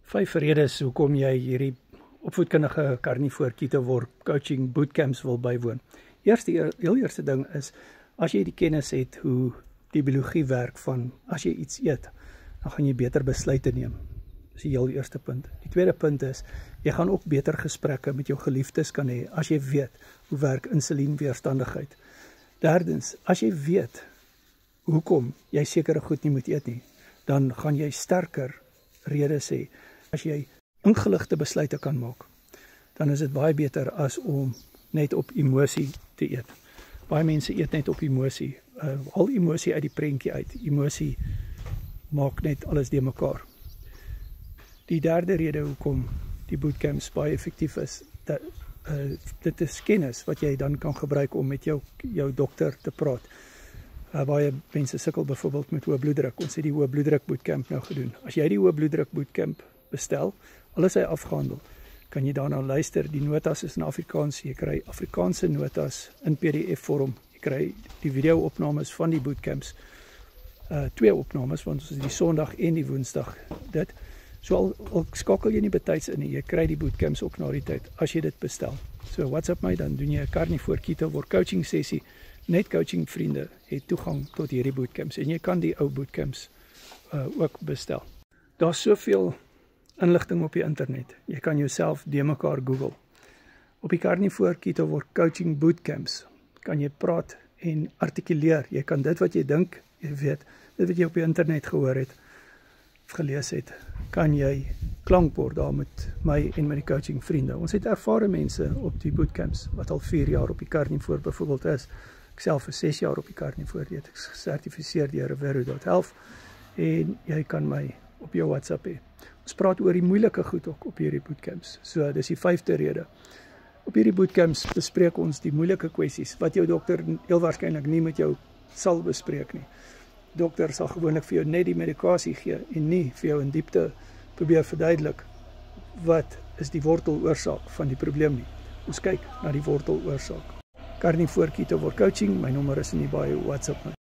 5 redes hoekom jy hierdie opvoedkundige karnivoor ketoword coaching bootcamps wil bywoon. Heel eerste ding is, as jy die kennis het hoe die biologie werk van as jy iets eet, dan gaan jy beter besluite neem. Dis die heel eerste punt. Die tweede punt is, jy gaan ook beter gesprekke met jou geliefdes kan hê, as jy weet hoe werk insulienweerstandigheid. Derdens, as jy weet hoekom jy sekere goed nie moet eet nie, dan gaan jy sterker redes hê. As jy ingeligte besluite kan maak, dan is dit baie beter as om net op emosie te eet. Baie mense eet net op emosie. Al emosie uit die prentjie uit. Emosie maak net alles de mekaar. Die derde rede hoekom die bootcamps baie effektief is, dit is kennis wat jy dan kan gebruik om met jou dokter te praat. Baie mense sukkel byvoorbeeld met hoë bloeddruk. Ons het die hoë bloeddruk bootcamp nou gedoen. As jy die hoë bloeddruk bootcamp bestel, alles hy afgehandel, kan jy daarna luister. Die notas is in Afrikaans, jy kry Afrikaanse notas in PDF vorm, jy kry die video-opnames van die bootcamps, 2 opnames, want ons is die Sondag en die Woensdag dit. So al skakel jy nie betyds in nie, jy kry die bootcamps ook na die tyd, as jy dit bestel. So WhatsApp my, dan doen jy 'n karnivoor ketoword coaching sessie. Net coaching vriende het toegang tot hierdie bootcamps en jy kan die ou bootcamps ook bestel. Daar's soveel inligting op die internet. Jy kan jouself de mekaar Google. Op die karnivoor ketoword coaching bootcamps kan jy praat en artikuleer. Jy kan dit wat jy dink, jy weet, dit wat jy op die internet gehoor het of gelees het, kan jy klankbord daar met my en met die coaching vriende. Ons het ervare mense op die bootcamps wat al 4 jaar op die karnivoor byvoorbeeld is. Ek self is 6 jaar op die karnivoor, ek is gesertifiseer deur Rivero.health en jy kan my op jou WhatsApp hê. Ons praat oor die moeilike goed ook op hierdie bootcamps. So dis die 5de rede. Op hierdie bootcamps bespreek ons die moeilike kwessies wat jou dokter heel waarskynlik nie met jou sal bespreek nie. Dokter sal gewoonlik vir jou net die medikasie gee en nie vir jou in diepte probeer verduidelik wat is die worteloorsaak van die probleem nie. Ons kyk na die worteloorsaak. Karnivoor ketoword coaching, my nommer is in die bio WhatsApp.